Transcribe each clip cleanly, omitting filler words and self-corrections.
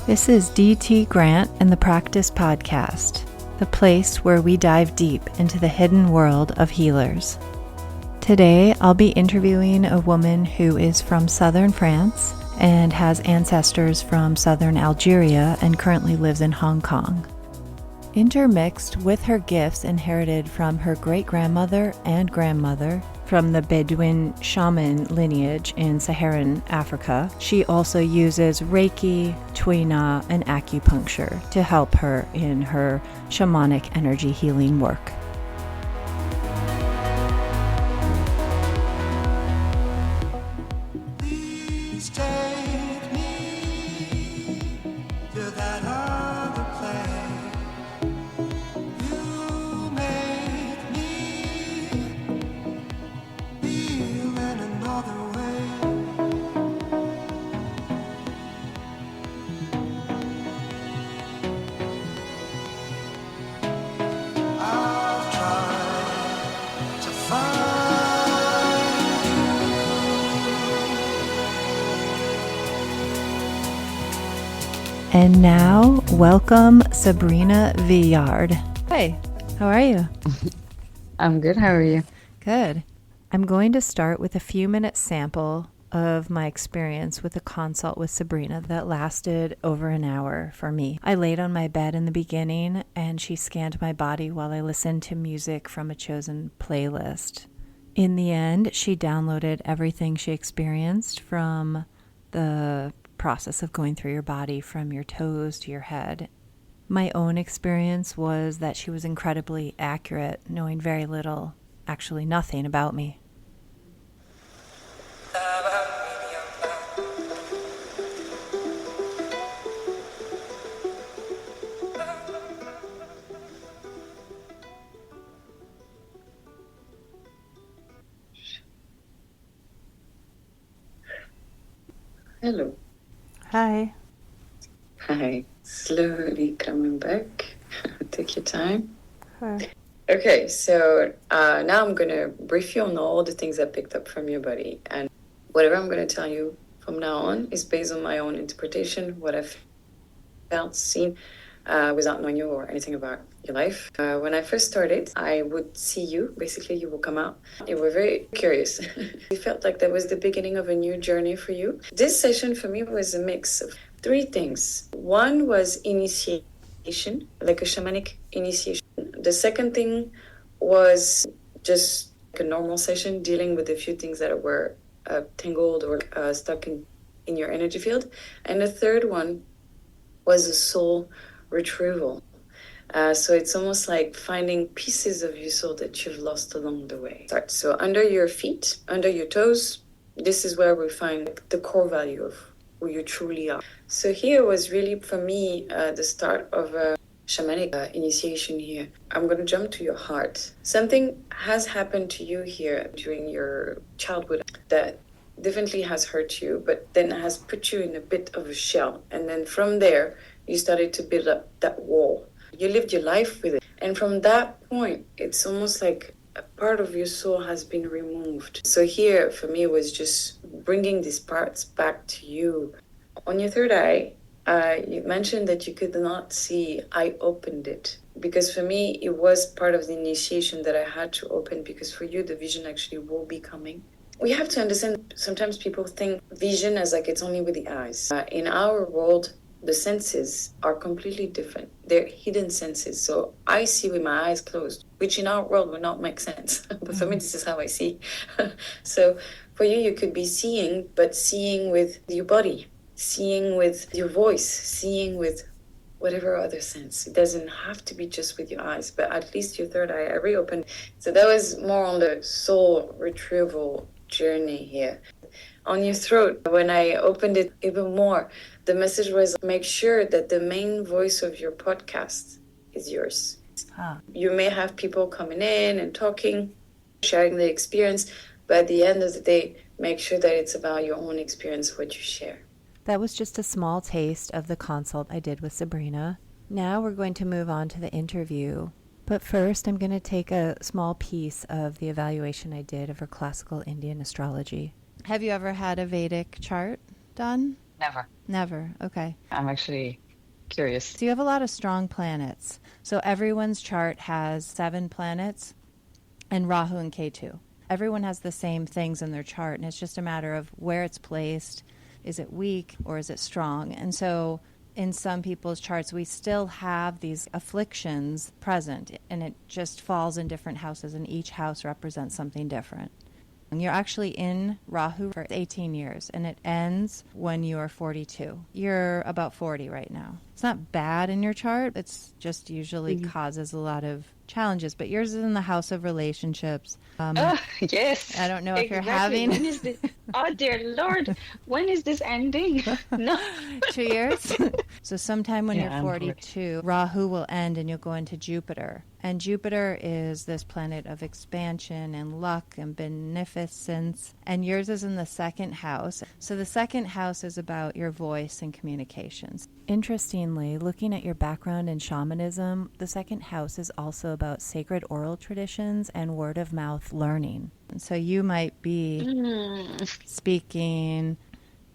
This is DT Grant and the Practice Podcast, the place where we dive deep into the hidden world of healers. Today, I'll be interviewing a woman who is from southern France and has ancestors from southern Algeria and currently lives in Hong Kong. Intermixed with her gifts inherited from her great-grandmother and grandmother from the Bedouin shaman lineage in Saharan Africa, she also uses Reiki, Tui Na, and Acupuncture to help her in her shamanic energy healing work. And now, welcome Sabrina Villard. Hi, how are you? I'm good. How are you? Good. I'm going to start with a few-minute sample of my experience with a consult with Sabrina that lasted over an hour for me. I laid on my bed in the beginning, and she scanned my body while I listened to music from a chosen playlist. In the end, she downloaded everything she experienced from the process of going through your body from your toes to your head. My own experience was that she was incredibly accurate, knowing very little, actually nothing about me. Hello. Hi. Hi. Slowly coming back. Take your time. Hi. Okay, so now I'm going to brief you on all the things I picked up from your body. And whatever I'm going to tell you from now on is based on my own interpretation, what I've felt, seen, without knowing you or anything about your life. When I first started, I would see you. Basically, you will come out. You were very curious. It felt like that was the beginning of a new journey for you. This session for me was a mix of three things. One was initiation, like a shamanic initiation. The second thing was just like a normal session, dealing with a few things that were tangled or stuck in your energy field. And the third one was a soul retrieval. So it's almost like finding pieces of your soul that you've lost along the way. So under your feet, under your toes, this is where we find the core value of who you truly are. So here was really, for me, the start of a shamanic initiation here. I'm going to jump to your heart. Something has happened to you here during your childhood that definitely has hurt you, but then has put you in a bit of a shell. And then from there, you started to build up that wall. You lived your life with it. And from that point, it's almost like a part of your soul has been removed. So here, for me, was just bringing these parts back to you. On your third eye, you mentioned that you could not see. I opened it. Because for me, it was part of the initiation that I had to open, because for you, the vision actually will be coming. We have to understand, sometimes people think vision as like it's only with the eyes. In our world, the senses are completely different. They're hidden senses. So I see with my eyes closed, which in our world would not make sense. But for me, this is how I see. So for you, you could be seeing, but seeing with your body, seeing with your voice, seeing with whatever other sense. It doesn't have to be just with your eyes, but at least your third eye I reopened. So that was more on the soul retrieval journey here. On your throat, when I opened it even more, the message was make sure that the main voice of your podcast is yours. You may have people coming in and talking, sharing the experience, but at the end of the day, make sure that it's about your own experience, what you share. That was just a small taste of the consult I did with Sabrina. Now we're going to move on to the interview. But first, I'm going to take a small piece of the evaluation I did of her classical Indian astrology. Have you ever had a Vedic chart done? Never. Never. Okay. I'm actually curious. So you have a lot of strong planets. So everyone's chart has 7 planets and Rahu and Ketu. Everyone has the same things in their chart, and it's just a matter of where it's placed. Is it weak or is it strong? And so in some people's charts, we still have these afflictions present, and it just falls in different houses, and each house represents something different. And you're actually in Rahu for 18 years, and it ends when you are 42. You're about 40 right now. It's not bad in your chart. It's just usually causes a lot of challenges. But yours is in the house of relationships. Yes. I don't know if you're Exactly. having... When is this? Oh, dear Lord. When is this ending? No. 2 years? So sometime when Yeah, you're 42, Rahu will end and you'll go into Jupiter. And Jupiter is this planet of expansion and luck and beneficence. And yours is in the second house. So the second house is about your voice and communications. Interestingly, looking at your background in shamanism, the second house is also about sacred oral traditions and word of mouth learning. And so you might be speaking,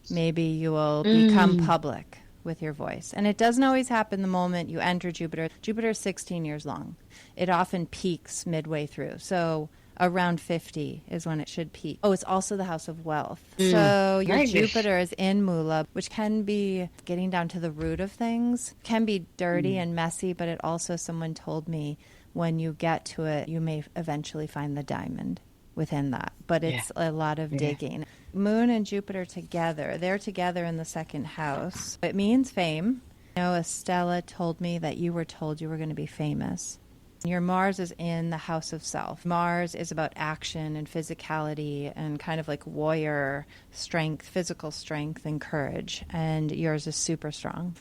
maybe you will become public with your voice. And it doesn't always happen the moment you enter Jupiter. Jupiter is 16 years long. It often peaks midway through. So around 50 is when it should peak. Oh, it's also the house of wealth. So your Nice. Jupiter is in Mula, which can be getting down to the root of things, can be dirty and messy, but it also, someone told me, when you get to it, you may eventually find the diamond within that. But it's a lot of digging. Moon and Jupiter together, they're together in the second house. It means fame. You know, Estella told me that you were told you were going to be famous. Your Mars is in the house of self. Mars is about action and physicality and kind of like warrior strength, physical strength and courage. And yours is super strong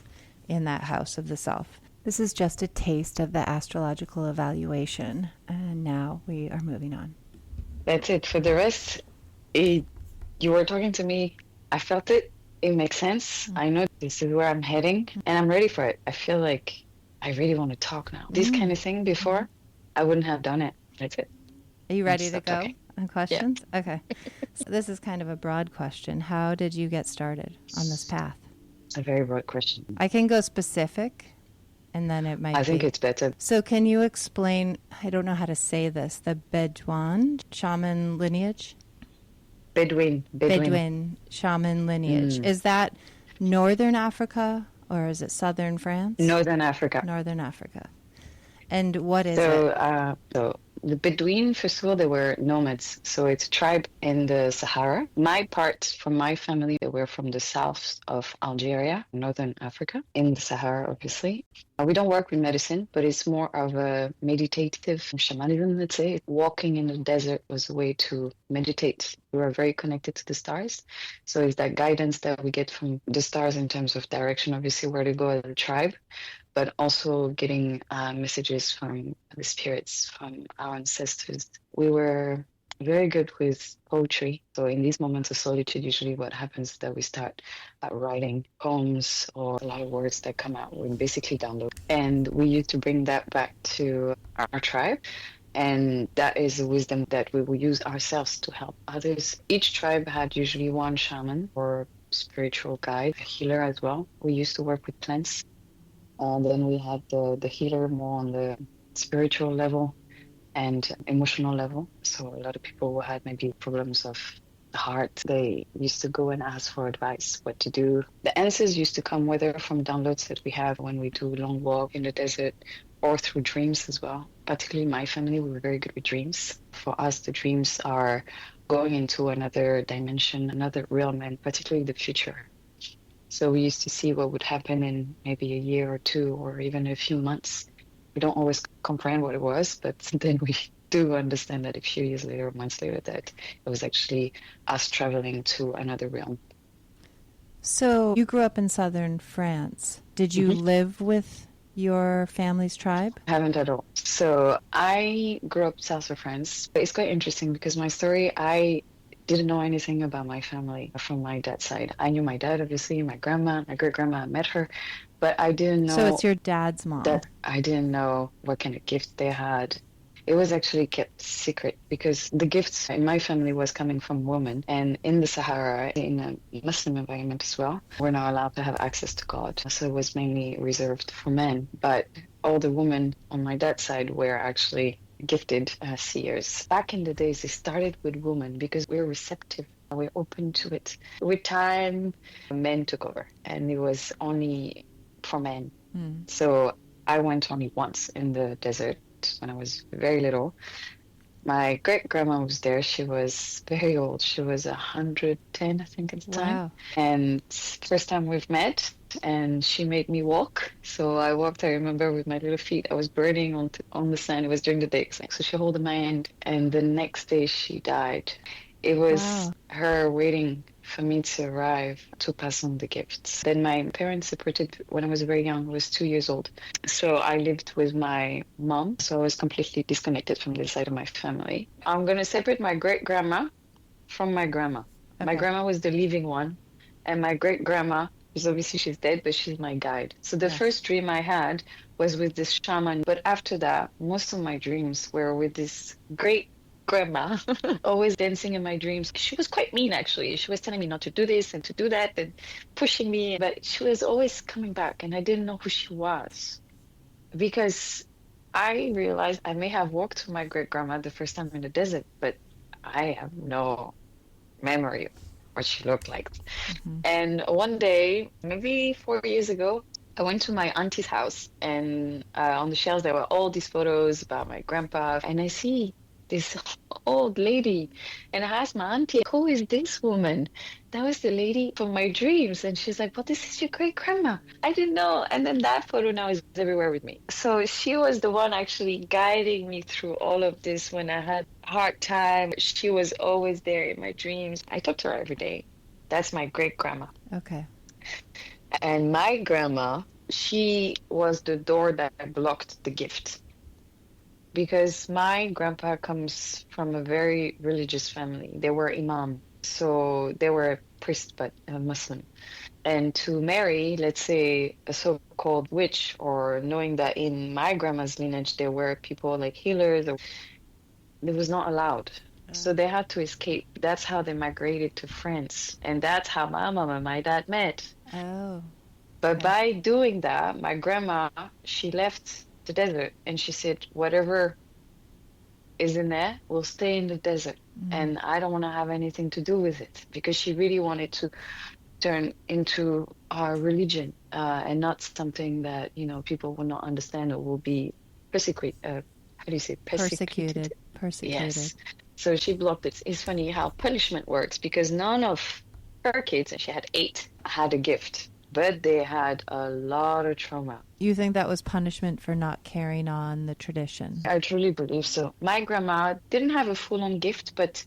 in that house of the self. This is just a taste of the astrological evaluation. And now we are moving on. That's it. For the rest, you were talking to me. I felt it. It makes sense. I know this is where I'm heading, and I'm ready for it. I feel like I really want to talk now. This kind of thing before, I wouldn't have done it. That's it. Are you ready to go talking. on questions? Yeah. Okay. So this is kind of a broad question. How did you get started on this path? It's a very broad question. I can go specific, and then it might I think it's better. So can you explain, I don't know how to say this, the Bedouin shaman lineage? Bedouin shaman lineage. Is that Northern Africa or is it Southern France? Northern Africa. Northern Africa. And what is it? So the Bedouin, first of all, they were nomads. So it's a tribe in the Sahara. My part from my family, they were from the south of Algeria, Northern Africa, in the Sahara, obviously. We don't work with medicine, but it's more of a meditative shamanism, let's say. Walking in the desert was a way to meditate. We were very connected to the stars. So it's that guidance that we get from the stars in terms of direction, obviously, where to go as a tribe, but also getting messages from the spirits, from our ancestors. We were very good with poetry. So in these moments of solitude, usually what happens is that we start writing poems or a lot of words that come out. We basically download. And we used to bring that back to our tribe. And that is a wisdom that we will use ourselves to help others. Each tribe had usually one shaman or spiritual guide, a healer as well. We used to work with plants. And then we had the healer more on the spiritual level and emotional level. So a lot of people who had maybe problems of the heart, they used to go and ask for advice, what to do. The answers used to come whether from downloads that we have when we do long walk in the desert or through dreams as well. Particularly my family, we were very good with dreams. For us, the dreams are going into another dimension, another realm, and particularly the future. So we used to see what would happen in maybe a year or two or even a few months. We don't always comprehend what it was, but then we do understand that a few years later or months later that it was actually us traveling to another realm. So you grew up in southern France. Did you live with your family's tribe? I haven't at all. So I grew up south of France. But it's quite interesting because my story, I didn't know anything about my family from my dad's side. I knew my dad, obviously, my grandma, my great-grandma, I met her, but I didn't know... So it's your dad's mom. That I didn't know what kind of gifts they had. It was actually kept secret because the gifts in my family was coming from women. And in the Sahara, in a Muslim environment as well, we're not allowed to have access to God. So it was mainly reserved for men. But all the women on my dad's side were actually gifted seers. Back in the days, it started with women because we're receptive. We're open to it. With time, men took over, and it was only for men. So I went only once in the desert when I was very little. My great grandma was there. She was very old. She was 110, I think, at the time. And first time we've met, and she made me walk. So I walked, I remember, with my little feet. I was burning on the sand. It was during the day. So she held my hand, and the next day she died. It was her waiting for me to arrive to pass on the gifts. Then my parents separated when I was very young. I was 2 years old. So I lived with my mom. So I was completely disconnected from this side of my family. I'm going to separate my great grandma from my grandma. Okay. My grandma was the living one. And my great grandma, because obviously she's dead, but she's my guide. So the first dream I had was with this shaman. But after that, most of my dreams were with this great grandma, always dancing in my dreams. She was quite mean, actually. She was telling me not to do this and to do that and pushing me. But she was always coming back, and I didn't know who she was because I realized I may have walked with my great grandma the first time in the desert, but I have no memory of what she looked like. And one day, maybe 4 years ago, I went to my auntie's house, and on the shelves there were all these photos about my grandpa, and I see this old lady, and I asked my auntie, who is this woman? That was the lady from my dreams. And she's like, well, this is your great grandma. I didn't know. And then that photo now is everywhere with me. So she was the one actually guiding me through all of this when I had a hard time. She was always there in my dreams. I talk to her every day. That's my great grandma. Okay. And my grandma, she was the door that blocked the gift. Because my grandpa comes from a very religious family. They were imam, so they were a priest, but a Muslim. And to marry, let's say, a so-called witch, or knowing that in my grandma's lineage there were people like healers, it was not allowed. So they had to escape. That's how they migrated to France. And that's how my mom and my dad met. Oh. But by doing that, my grandma, she left the desert, and she said, whatever is in there will stay in the desert, and I don't want to have anything to do with it, because she really wanted to turn into our religion, and not something that, you know, people will not understand or will be persecuted. How do you say Persecuted. Yes. So she blocked it. It's funny how punishment works, because none of her kids, and she had 8, had a gift, but they had a lot of trauma. You think that was punishment for not carrying on the tradition? I truly believe so. My grandma didn't have a full-on gift, but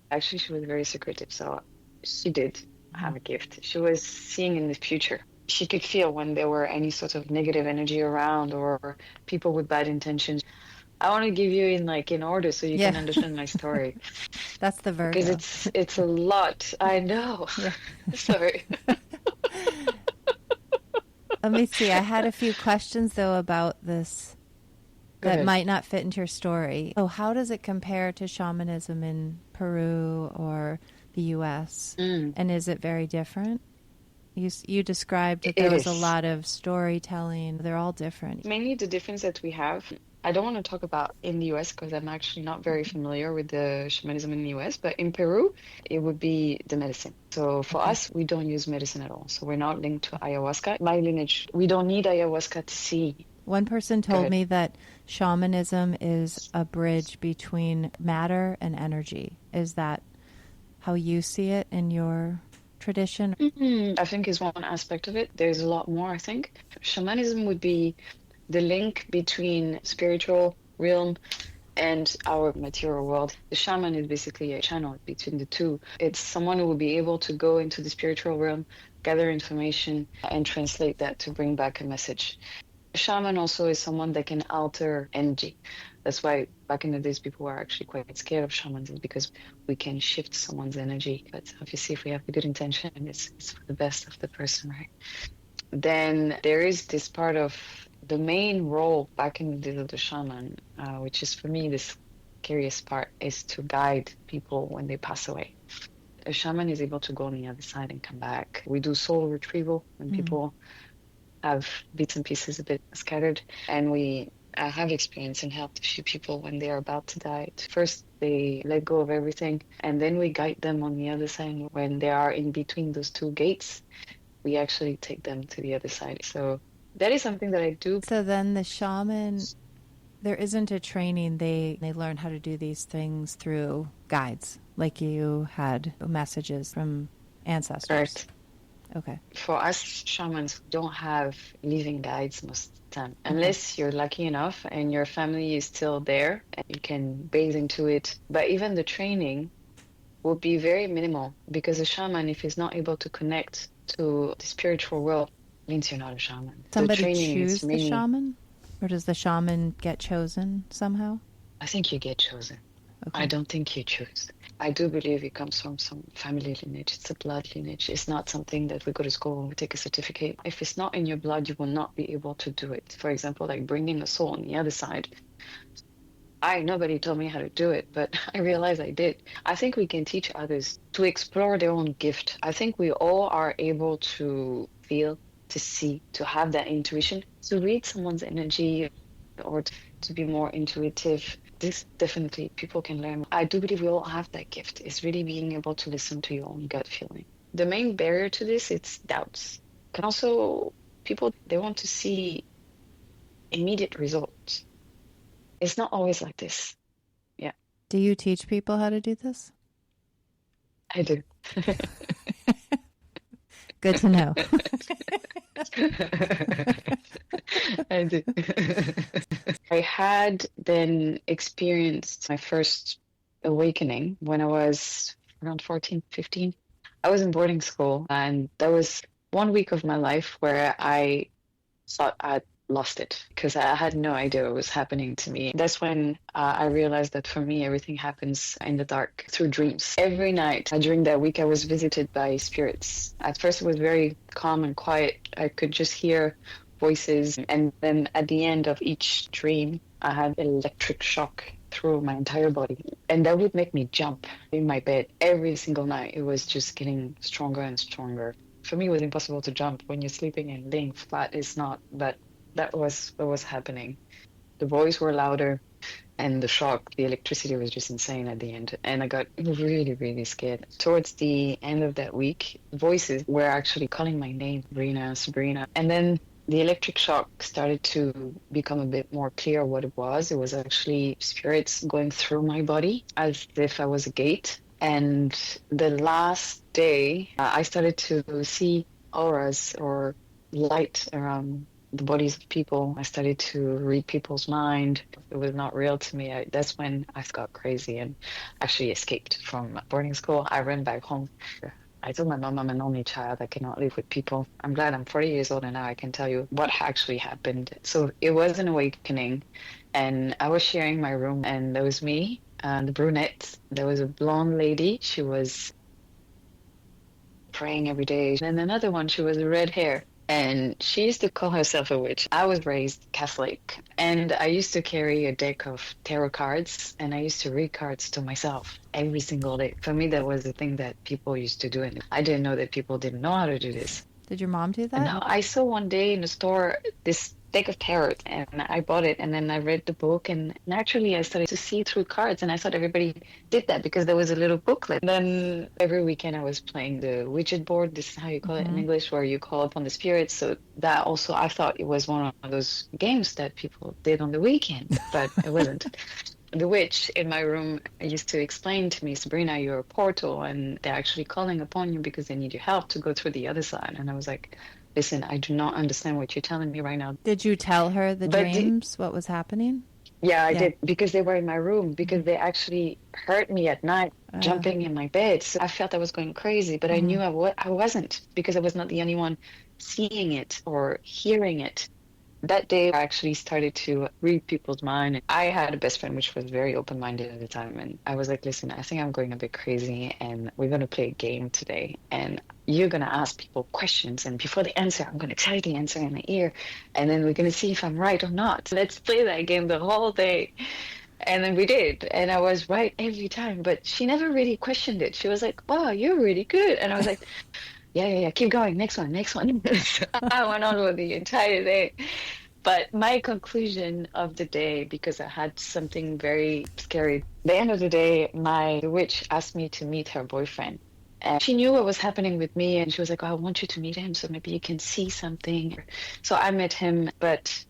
actually she was very secretive, so she did have a gift. She was seeing in the future. She could feel when there were any sort of negative energy around or people with bad intentions. I want to give you in order so you can understand my story. That's the Virgo. Because it's a lot. I know. Yeah. Sorry. Let me see. I had a few questions, though, about this that might not fit into your story. Oh, how does it compare to shamanism in Peru or the U.S.? And is it very different? You described that there was a lot of storytelling. They're all different. Mainly the difference that we have, I don't want to talk about in the US because I'm actually not very familiar with the shamanism in the US, but in Peru, it would be the medicine. So for us, we don't use medicine at all. So we're not linked to ayahuasca. My lineage, we don't need ayahuasca to see. One person told me that shamanism is a bridge between matter and energy. Is that how you see it in your tradition? I think is one aspect of it. There's a lot more, I think. Shamanism would be the link between spiritual realm and our material world. The shaman is basically a channel between the two. It's someone who will be able to go into the spiritual realm, gather information, and translate that to bring back a message. A shaman also is someone that can alter energy. That's why back in the days people were actually quite scared of shamans, because we can shift someone's energy. But obviously if we have a good intention, it's for the best of the person, right? Then there is this part of the main role back in the days of the shaman, which is for me the scariest part, is to guide people when they pass away. A shaman is able to go on the other side and come back. We do soul retrieval when people have bits and pieces a bit scattered, and I have experienced and helped a few people when they are about to die. First, they let go of everything, and then we guide them on the other side. When they are in between those two gates, we actually take them to the other side. So that is something that I do. So then the shaman, there isn't a training. They learn how to do these things through guides, like you had messages from ancestors. Right. Okay. For us shamans, we don't have living guides most of the time, unless you're lucky enough and your family is still there and you can bathe into it. But even the training will be very minimal, because a shaman, if he's not able to connect to the spiritual world, means you're not a shaman. Somebody choose the shaman? Or does the shaman get chosen somehow? I think you get chosen. Okay. I don't think you choose. I do believe it comes from some family lineage. It's a blood lineage. It's not something that we go to school and we take a certificate. If it's not in your blood, you will not be able to do it. For example, like bringing a soul on the other side. Nobody told me how to do it, but I realized I did. I think we can teach others to explore their own gift. I think we all are able to feel, to see, to have that intuition, to read someone's energy, or to be more intuitive. This definitely people can learn. I do believe we all have that gift. It's really being able to listen to your own gut feeling. The main barrier to this, it's doubts. And also, people, they want to see immediate results. It's not always like this. Yeah. Do you teach people how to do this? I do. Good to know. I do. I had then experienced my first awakening when I was around 14, 15. I was in boarding school, and that was 1 week of my life where I thought I'd lost it, because I had no idea what was happening to me. That's when I realized that for me, everything happens in the dark through dreams. Every night during that week, I was visited by spirits. At first, it was very calm and quiet. I could just hear voices. And then at the end of each dream, I had electric shock through my entire body. And that would make me jump in my bed every single night. It was just getting stronger and stronger. For me, it was impossible to jump when you're sleeping and laying flat. It's not, but that was what was happening. The voices were louder, and the shock, the electricity was just insane at the end. And I got really, really scared. Towards the end of that week, voices were actually calling my name, Sabrina, Sabrina. And then the electric shock started to become a bit more clear what it was. It was actually spirits going through my body as if I was a gate. And the last day, I started to see auras or light around the bodies of people. I started to read people's mind. It was not real to me. That's when I got crazy and actually escaped from boarding school. I ran back home. I told my mom I'm an only child. I cannot live with people. I'm glad I'm 40 years old and now I can tell you what actually happened. So it was an awakening, and I was sharing my room, and there was me, the brunette. There was a blonde lady. She was praying every day. And another one, she was red hair. And she used to call herself a witch. I was raised Catholic, and I used to carry a deck of tarot cards, and I used to read cards to myself every single day. For me, that was the thing that people used to do, and I didn't know that people didn't know how to do this. Did your mom do that? No, I saw one day in the store this deck of tarot, and I bought it, and then I read the book, and naturally I started to see through cards, and I thought everybody did that because there was a little booklet. Then every weekend I was playing the Ouija board. This is how you call it in English, where you call upon the spirits. So that also, I thought it was one of those games that people did on the weekend, but it wasn't. The witch in my room used to explain to me, Sabrina, you're a portal, and they're actually calling upon you because they need your help to go through the other side. And I was like, listen, I do not understand what you're telling me right now. Did you tell her the dreams, what was happening? Yeah, I did, because they were in my room, because they actually heard me at night jumping in my bed. So I felt I was going crazy, but I knew I wasn't, because I was not the only one seeing it or hearing it. that day I actually started to read people's mind. I had a best friend which was very open-minded at the time, and I was like, listen, I think I'm going a bit crazy, and we're going to play a game today, and you're going to ask people questions, and before they answer, I'm going to tell you the answer in the ear, and then we're going to see if I'm right or not. Let's play that game the whole day. And then we did, and I was right every time, but she never really questioned it. She was like, wow, you're really good. And I was like, yeah, keep going. Next one, next one. So I went on with the entire day. But my conclusion of the day, because I had something very scary, the end of the day, the witch asked me to meet her boyfriend. And she knew what was happening with me, and she was like, oh, I want you to meet him so maybe you can see something. So I met him, but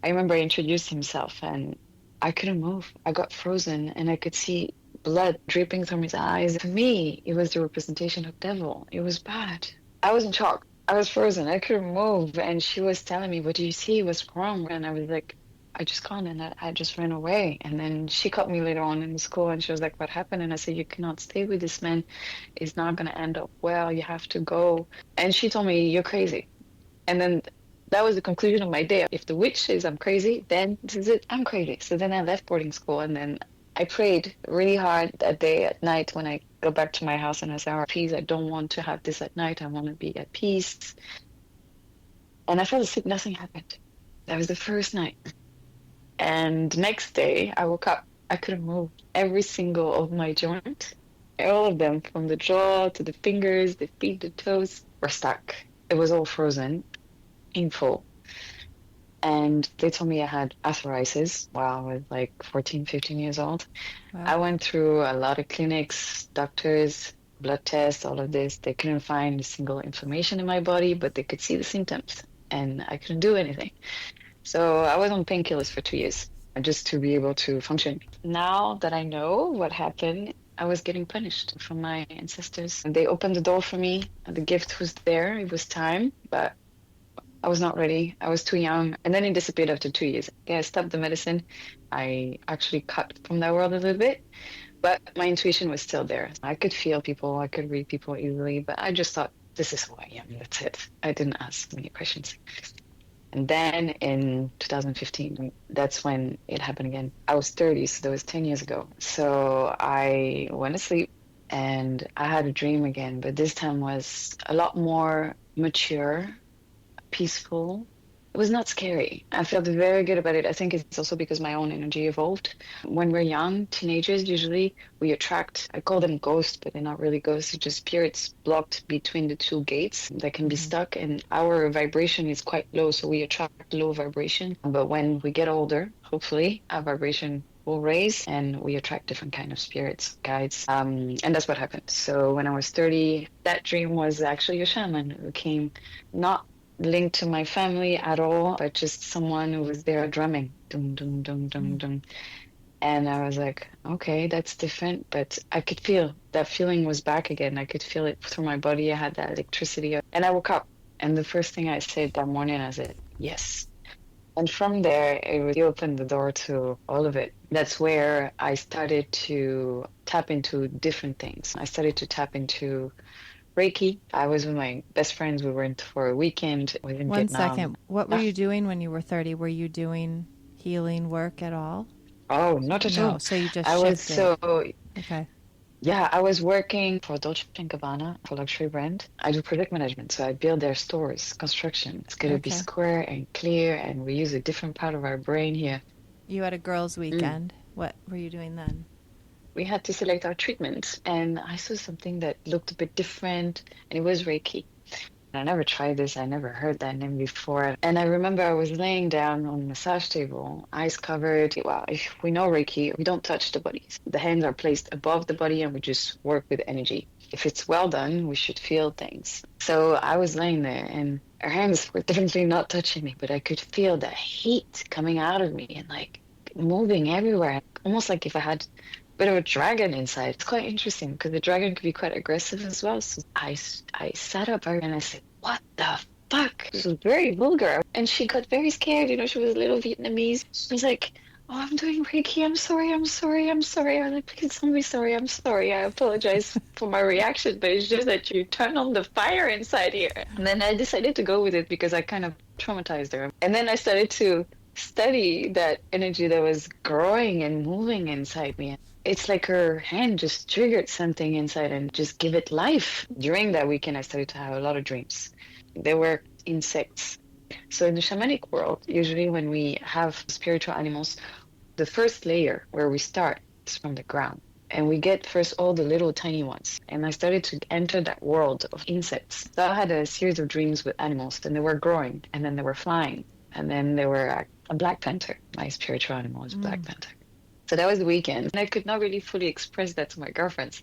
I remember he introduced himself, and I couldn't move. I got frozen, and I could see blood dripping from his eyes. To me, it was the representation of devil. It was bad. I was in shock. I was frozen. I couldn't move. And she was telling me, what do you see? What's wrong? And I was like, I just can't. And I just ran away. And then she caught me later on in school, and she was like, what happened? And I said, you cannot stay with this man. It's not going to end up well. You have to go. And she told me, you're crazy. And then that was the conclusion of my day. If the witch says I'm crazy, then this is it. I'm crazy. So then I left boarding school, and then I prayed really hard that day at night when I go back to my house, and I said, oh, please, I don't want to have this at night. I want to be at peace. And I fell asleep. Nothing happened. That was the first night. And next day, I woke up. I couldn't move. Every single of my joint, all of them, from the jaw to the fingers, the feet, the toes, were stuck. It was all frozen. Painful. And they told me I had arthritis while I was like 14, 15 years old. Wow. I went through a lot of clinics, doctors, blood tests, all of this. They couldn't find a single inflammation in my body, but they could see the symptoms, and I couldn't do anything. So I was on painkillers for 2 years just to be able to function. Now that I know what happened, I was getting punished from my ancestors. They opened the door for me. The gift was there. It was time, but I was not ready. I was too young. And then it disappeared after 2 years. I stopped the medicine. I actually cut from that world a little bit, but my intuition was still there. I could feel people. I could read people easily, but I just thought, this is who I am. That's it. I didn't ask many questions. And then in 2015, that's when it happened again. I was 30, so that was 10 years ago. So I went to sleep, and I had a dream again, but this time was a lot more mature, peaceful. It was not scary. I felt very good about it. I think it's also because my own energy evolved. When we're young, teenagers, usually we attract, I call them ghosts, but they're not really ghosts. It's just spirits blocked between the two gates that can be stuck. And our vibration is quite low, so we attract low vibration. But when we get older, hopefully our vibration will raise, and we attract different kind of spirits, guides. And that's what happened. So when I was 30, that dream was actually a shaman who came, not linked to my family at all, but just someone who was there drumming, dum dum dum dum dum. And I was like, okay, that's different, but I could feel that feeling was back again. I could feel it through my body. I had that electricity, and I woke up, and the first thing I said that morning, I said yes. And from there, it really opened the door to all of it. That's where I started to tap into different things. I started to tap into Reiki. I was with my best friends. We went for a weekend. We in One Vietnam. second. What were you doing when you were 30? Were you doing healing work at all? Oh, not at all. So you just I was shifted. Okay. Yeah, I was working for Dolce Gabbana, for luxury brand. I do project management, so I build their stores, construction. It's going to be square and clear, and we use a different part of our brain here. You had a girls' weekend. What were you doing then? We had to select our treatment, and I saw something that looked a bit different, and it was Reiki. I never tried this. I never heard that name before. And I remember I was laying down on a massage table, eyes covered. Well, if we know Reiki, we don't touch the body. The hands are placed above the body, and we just work with energy. If it's well done, we should feel things. So I was laying there, and her hands were definitely not touching me, but I could feel the heat coming out of me and like moving everywhere, almost like if I had bit of a dragon inside. It's quite interesting because the dragon could be quite aggressive as well. So I sat up and I said, what the fuck? This was very vulgar. And she got very scared. You know, she was a little Vietnamese. She was like, oh, I'm doing Reiki. I'm sorry. I'm sorry. I'm sorry. I was like, please don't be sorry. I'm sorry. I apologize for my reaction, but it's just that you turn on the fire inside here. And then I decided to go with it because I kind of traumatized her. And then I started to study that energy that was growing and moving inside me. It's like her hand just triggered something inside and just give it life. During that weekend, I started to have a lot of dreams. They were insects. So in the shamanic world, usually when we have spiritual animals, the first layer where we start is from the ground. And we get first all the little tiny ones. And I started to enter that world of insects. So I had a series of dreams with animals, and they were growing, and then they were flying. And then they were a black panther. My spiritual animal is black panther. So that was the weekend. And I could not really fully express that to my girlfriends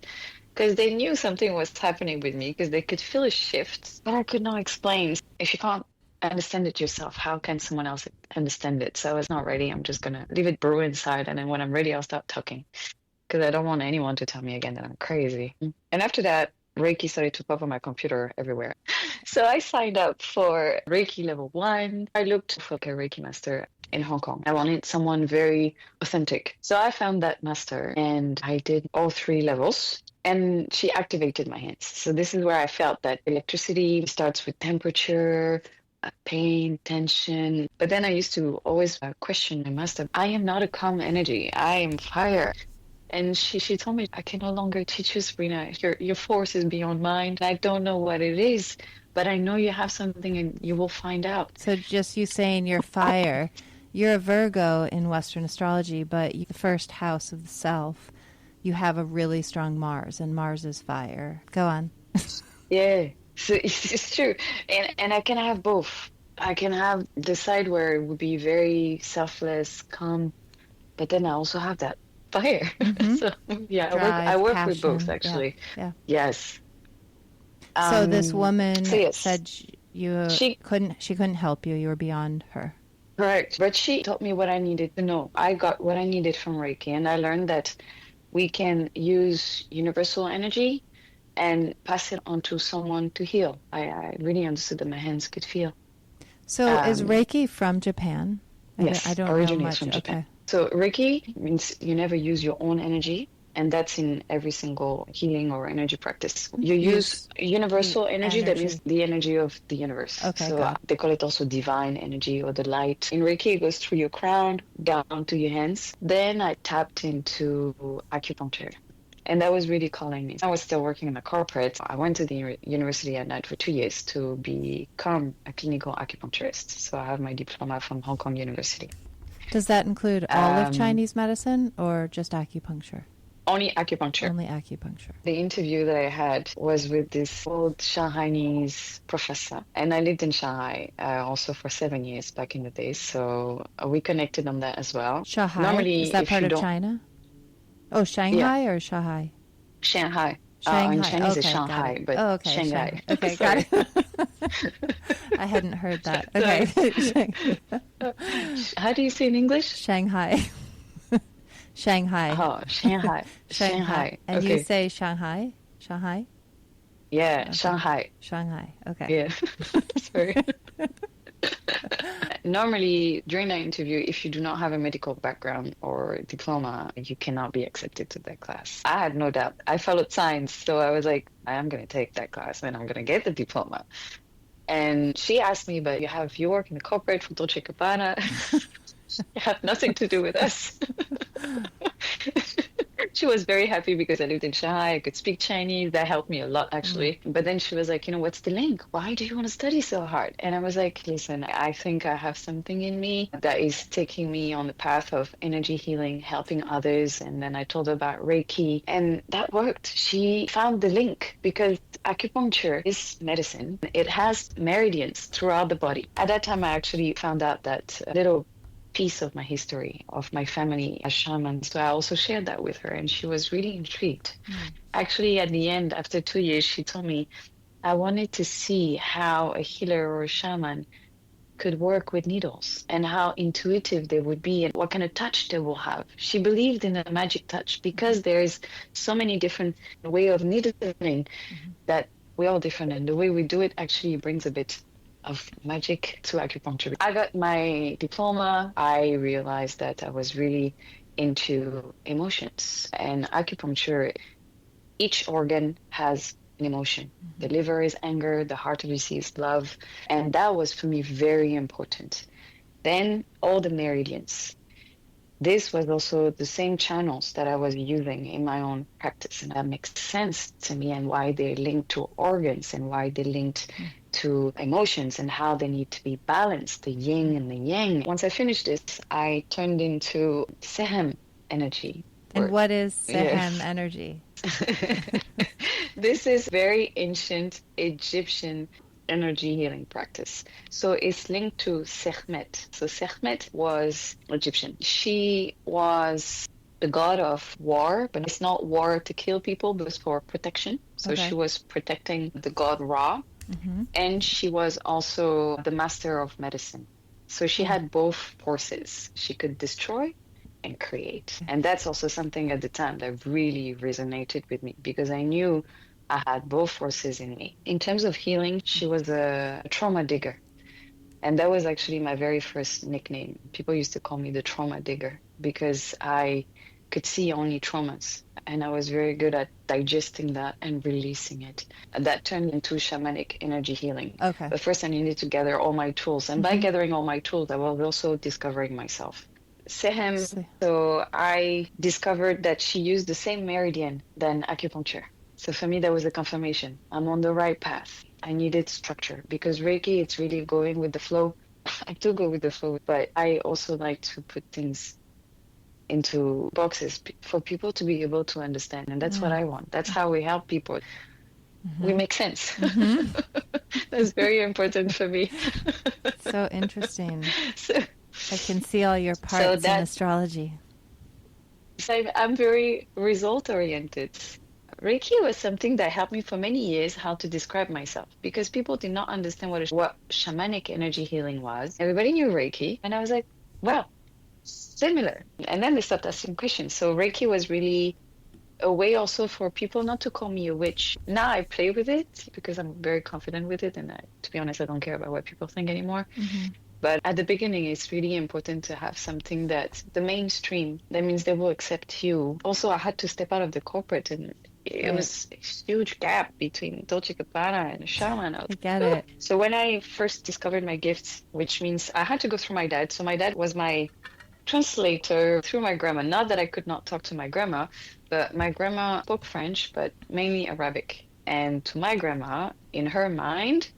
because they knew something was happening with me because they could feel a shift, but I could not explain. If you can't understand it yourself, how can someone else understand it? So I was not ready. I'm just going to leave it brew inside. And then when I'm ready, I'll start talking because I don't want anyone to tell me again that I'm crazy. And after that, Reiki started to pop on my computer everywhere. So I signed up for Reiki level 1. I looked for a Reiki master in Hong Kong. I wanted someone very authentic. So I found that master and I did all 3 levels and she activated my hands. So this is where I felt that electricity starts with temperature, pain, tension. But then I used to always question my master. I am not a calm energy. I am fire. And she told me, I can no longer teach you, Sabrina. Your force is beyond mine. I don't know what it is, but I know you have something and you will find out. So just you saying you're fire. You're a Virgo in Western astrology, but the first house of the self, you have a really strong Mars, and Mars is fire. Go on. Yeah, so it's true. And I can have both. I can have the side where it would be very selfless, calm, but then I also have that fire. Mm-hmm. So yeah, Drive, I work passion, with both actually. Yeah. Yes. So this woman yes. said she couldn't help you. You were beyond her. Correct. But she taught me what I needed to know. I got what I needed from Reiki, and I learned that we can use universal energy and pass it on to someone to heal. I really understood that my hands could feel. So is Reiki from Japan? Yes, I don't know much. From Japan. Okay. So Reiki means you never use your own energy. And that's in every single healing or energy practice. You use universal energy. That means the energy of the universe. Okay, so they call it also divine energy or the light. In Reiki, it goes through your crown, down to your hands. Then I tapped into acupuncture. And that was really calling me. I was still working in the corporate. I went to the university at night for 2 years to become a clinical acupuncturist. So I have my diploma from Hong Kong University. Does that include all of Chinese medicine or just acupuncture? Only acupuncture. Only acupuncture. The interview that I had was with this old Shanghainese professor. And I lived in Shanghai also for 7 years back in the day. So we connected on that as well. Shanghai? Normally, is that part of China? Oh, Shanghai or Shanghai? Shanghai. Shanghai. In Chinese okay, it's Shanghai, but Shanghai. Okay, got it. I hadn't heard that. Okay. How do you say in English? Shanghai. Shanghai. Oh, Shanghai. Shanghai. And you say Shanghai? Shanghai? Yeah, okay. Shanghai. Shanghai. Okay. Yeah. Sorry. Normally, during that interview, if you do not have a medical background or diploma, you cannot be accepted to that class. I had no doubt. I followed signs, so I was like, I am going to take that class and I'm going to get the diploma. And she asked me, but you work in the corporate for Dolce Gabbana. You have nothing to do with us. She was very happy because I lived in Shanghai. I could speak Chinese. That helped me a lot, actually. But then she was like, what's the link? Why do you want to study so hard? And I was like, listen, I think I have something in me that is taking me on the path of energy healing, helping others. And then I told her about Reiki, and that worked. She found the link because acupuncture is medicine. It has meridians throughout the body. At that time, I actually found out that a little piece of my history of my family as shamans. So I also shared that with her and she was really intrigued. Actually, at the end, after 2 years, she told me, I wanted to see how a healer or a shaman could work with needles and how intuitive they would be and what kind of touch they will have. She believed in a magic touch because there's so many different way of needling that we're all different, and the way we do it actually brings a bit of magic to acupuncture. I got my diploma. I realized that I was really into emotions, and acupuncture, each organ has an emotion. The liver is anger, the heart receives love, and that was for me very important. Then all the meridians. This was also the same channels that I was using in my own practice, and that makes sense to me, and why they're linked to organs and why they're linked to emotions and how they need to be balanced, the yin and the yang. Once I finished this, I turned into Sehem energy. And what is Sehem Yes. energy? This is very ancient Egyptian energy healing practice. So it's linked to Sekhmet. So Sekhmet was Egyptian. She was the god of war, but it's not war to kill people, but it's for protection. So Okay. she was protecting the god Ra, and she was also the master of medicine. So she had both forces. She could destroy and create. And that's also something at the time that really resonated with me, because I knew I had both forces in me. In terms of healing, she was a trauma digger. And that was actually my very first nickname. People used to call me the trauma digger because I could see only traumas. And I was very good at digesting that and releasing it. And that turned into shamanic energy healing. Okay. But first I needed to gather all my tools. And by gathering all my tools, I was also discovering myself. Sehem, so I discovered that she used the same meridian than acupuncture. So for me, that was a confirmation. I'm on the right path. I needed structure because Reiki, it's really going with the flow. I do go with the flow, but I also like to put things into boxes for people to be able to understand. And that's what I want. That's how we help people. We make sense. That's very important for me. So interesting. So, I can see all your parts in astrology. So I'm very result oriented. Reiki was something that helped me for many years how to describe myself, because people did not understand what shamanic energy healing was. Everybody knew Reiki, and I was like, well, similar. And then they stopped asking questions. So Reiki was really a way also for people not to call me a witch. Now I play with it because I'm very confident with it, and to be honest, I don't care about what people think anymore. But at the beginning, it's really important to have something that the mainstream, that means they will accept you. Also, I had to step out of the corporate, and it was a huge gap between Dolce Gabbana and a shaman. I get it. So when I first discovered my gifts, which means I had to go through my dad. So my dad was my translator through my grandma. Not that I could not talk to my grandma, but my grandma spoke French, but mainly Arabic. And to my grandma, in her mind,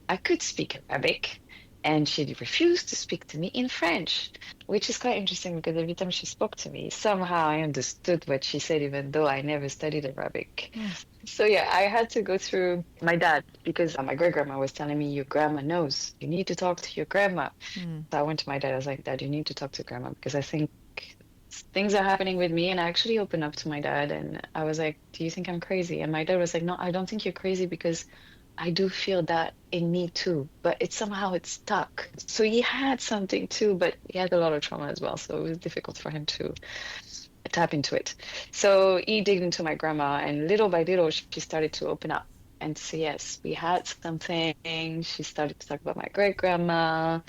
I could speak Arabic. And she refused to speak to me in French, which is quite interesting because every time she spoke to me, somehow I understood what she said, even though I never studied Arabic. So yeah, I had to go through my dad because my great-grandma was telling me, your grandma knows. You need to talk to your grandma. So I went to my dad. I was like, Dad, you need to talk to grandma because I think things are happening with me. And I actually opened up to my dad and I was like, do you think I'm crazy? And my dad was like, no, I don't think you're crazy because I do feel that in me too, but it's stuck. So he had something too, but he had a lot of trauma as well. So it was difficult for him to tap into it. So he digged into my grandma and little by little, she started to open up and say, yes, we had something. She started to talk about my great grandma.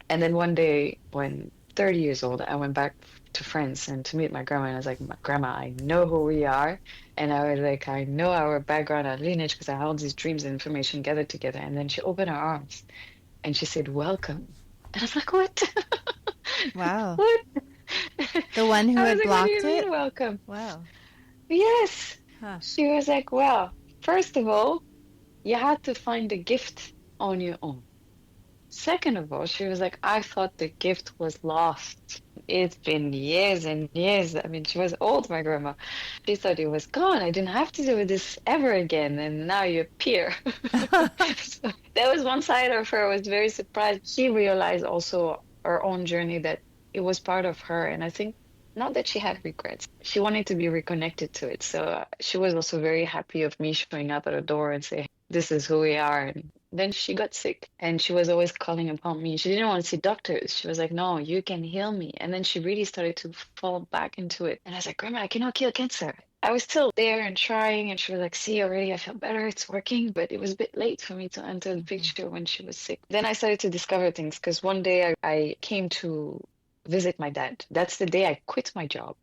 And then one day when 30 years old, I went back to France and to meet my grandma. And I was like, Grandma, I know who we are. And I was like, I know our background, our lineage, because I had all these dreams and information gathered together. And then she opened her arms and she said, welcome. And I was like, what? Wow. What? The one who had like, blocked what do you it? mean, welcome. Wow. Yes. Huh. She was like, well, first of all, you had to find the gift on your own. Second of all, she was like, I thought the gift was lost. It's been years and years. I mean, she was old, my grandma. She thought it was gone. I didn't have to do this ever again. And now you appear. So that was one side of her. I was very surprised. She realized also her own journey that it was part of her. And I think not that she had regrets. She wanted to be reconnected to it. So she was also very happy of me showing up at her door and saying, this is who we are. And then she got sick and she was always calling upon me. She didn't want to see doctors. She was like, no, you can heal me. And then she really started to fall back into it. And I was like, Grandma, I cannot kill cancer. I was still there and trying, and she was like, see, already I feel better, it's working, but it was a bit late for me to enter the picture when she was sick. Then I started to discover things because one day I came to visit my dad. That's the day I quit my job.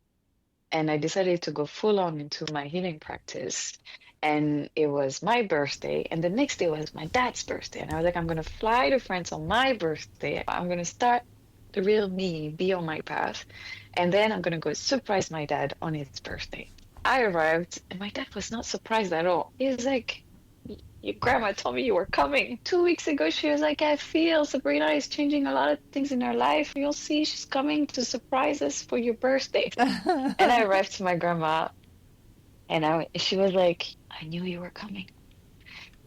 And I decided to go full on into my healing practice. And it was my birthday. And the next day was my dad's birthday. And I was like, I'm going to fly to France on my birthday. I'm going to start the real me, be on my path. And then I'm going to go surprise my dad on his birthday. I arrived and my dad was not surprised at all. He was like, your grandma told me you were coming. 2 weeks ago, she was like, I feel Sabrina is changing a lot of things in her life. You'll see she's coming to surprise us for your birthday. And I arrived to my grandma and she was like, I knew you were coming.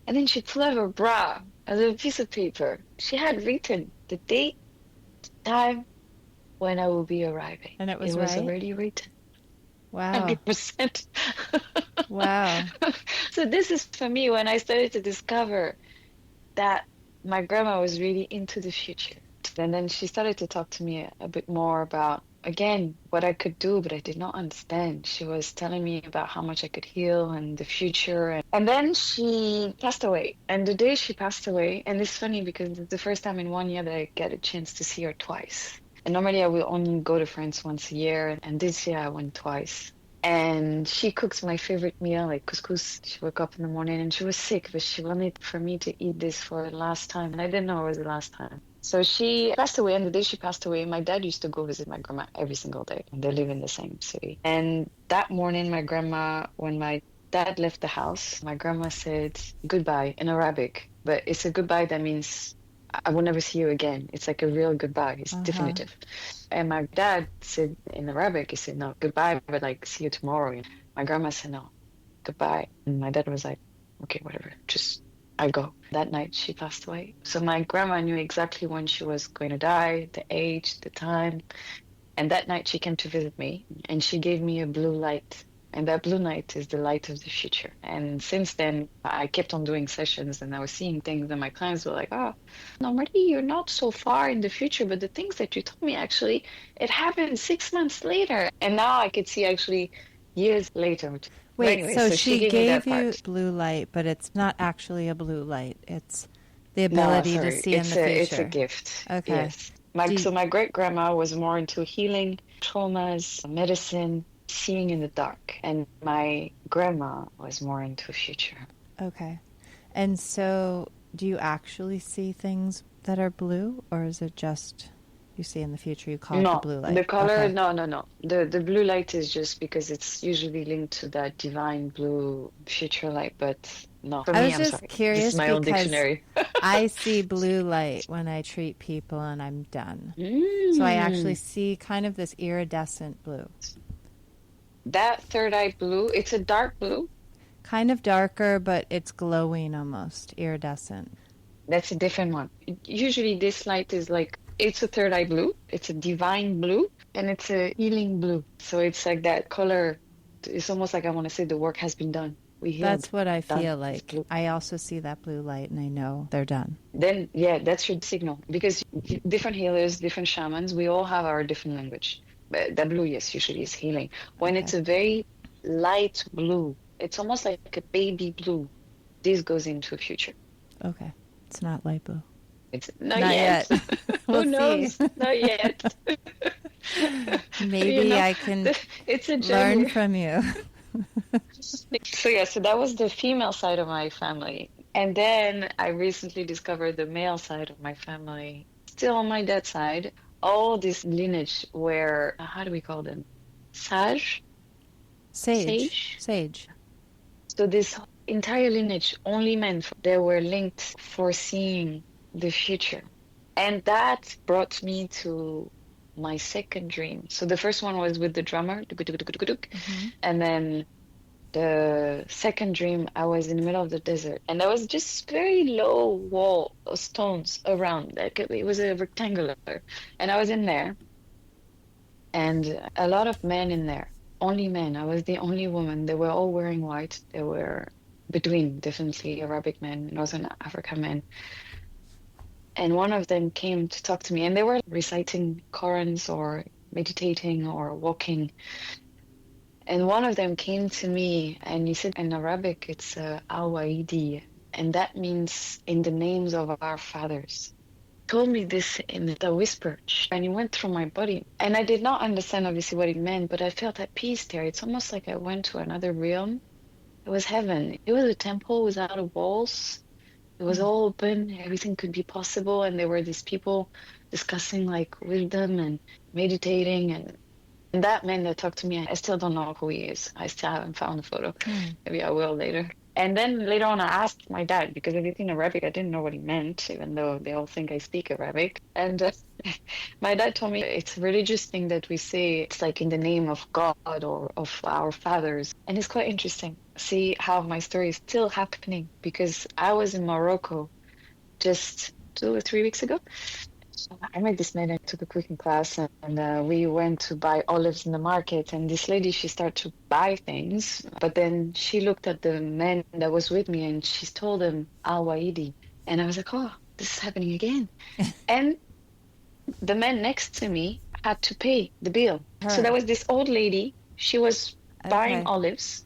And then she pulled out her bra, a little piece of paper. She had written the date, the time when I will be arriving. And it was already written. Wow. 100%. Wow. So this is for me when I started to discover that my grandma was really into the future. And then she started to talk to me a bit more about, again, what I could do, but I did not understand. She was telling me about how much I could heal and the future. And then she passed away. And the day she passed away, and it's funny because it's the first time in 1 year that I get a chance to see her twice. And normally I will only go to France once a year. And this year I went twice. And she cooks my favorite meal, like couscous. She woke up in the morning and she was sick, but she wanted for me to eat this for the last time. And I didn't know it was the last time. So she passed away. And the day she passed away, my dad used to go visit my grandma every single day. And they live in the same city. And that morning, my grandma, when my dad left the house, my grandma said goodbye in Arabic. But it's a goodbye that means I will never see you again. It's like a real goodbye. It's definitive. And my dad said in Arabic, he said, no, goodbye, but like, see you tomorrow. And my grandma said, no, goodbye. And my dad was like, okay, whatever, just, I go. That night, she passed away. So my grandma knew exactly when she was going to die, the age, the time. And that night, she came to visit me, and she gave me a blue light. And that blue light is the light of the future. And since then, I kept on doing sessions and I was seeing things and my clients were like, oh, normally you're not so far in the future, but the things that you told me, actually, it happened 6 months later. And now I could see actually years later. Wait, anyway, so she gave you part. blue light, but it's not actually a blue light. It's the ability to see in the future. It's a gift. Okay. Yes. So my great-grandma was more into healing, traumas, medicine, seeing in the dark, and my grandma was more into future. Okay. And so do you actually see things that are blue, or is it just you see in the future, you call it the blue light? The color, okay. no. The blue light is just because it's usually linked to that divine blue future light, but no. For I me, was I'm just sorry. curious This is my own dictionary. I see blue light when I treat people and I'm done. So I actually see kind of this iridescent blue. That third eye blue, it's a dark blue. Kind of darker, but it's glowing almost, iridescent. That's a different one. Usually this light is like, it's a third eye blue, it's a divine blue, and it's a healing blue. So it's like that color, it's almost like I want to say the work has been done. We healed. That's what I feel like. I also see that blue light and I know they're done. Then, yeah, that's your signal. Because different healers, different shamans, we all have our different language. But that blue, yes, usually is healing. When it's a very light blue, it's almost like a baby blue. This goes into a future. Okay. It's not light blue. It's not yet. We'll Who knows? Not yet. Maybe I can learn from you. So that was the female side of my family. And then I recently discovered the male side of my family. Still on my dad's side. All this lineage where, how do we call them? Sage? Sage. So this entire lineage, only men, they were linked for seeing the future. And that brought me to my second dream. So the first one was with the drummer, and then the second dream, I was in the middle of the desert, and there was just very low wall of stones around. Like it was a rectangular, and I was in there, and a lot of men in there. Only men. I was the only woman. They were all wearing white. They were Bedouin, definitely Arabic men, Northern Africa men. And one of them came to talk to me, and they were reciting Qurans or meditating or walking. And one of them came to me and he said in Arabic, it's Awaidi, and that means in the names of our fathers. Told me this in a whisper, and it went through my body. And I did not understand obviously what it meant, but I felt at peace there. It's almost like I went to another realm. It was heaven. It was a temple without walls. It was all open. Everything could be possible. And there were these people discussing like wisdom and meditating. And that man that talked to me, I still don't know who he is. I still haven't found a photo. Maybe I will later. And then later on, I asked my dad, because everything in Arabic, I didn't know what he meant, even though they all think I speak Arabic. And my dad told me it's a religious thing that we say, it's like in the name of God or of our fathers. And it's quite interesting. See how my story is still happening, because I was in Morocco just 2 or 3 weeks ago. I met this man. I took a cooking class, and we went to buy olives in the market. And this lady, she started to buy things, but then she looked at the man that was with me, and she told him Al Waidi. And I was like, oh, this is happening again. And the man next to me had to pay the bill. So there was this old lady. She was buying olives,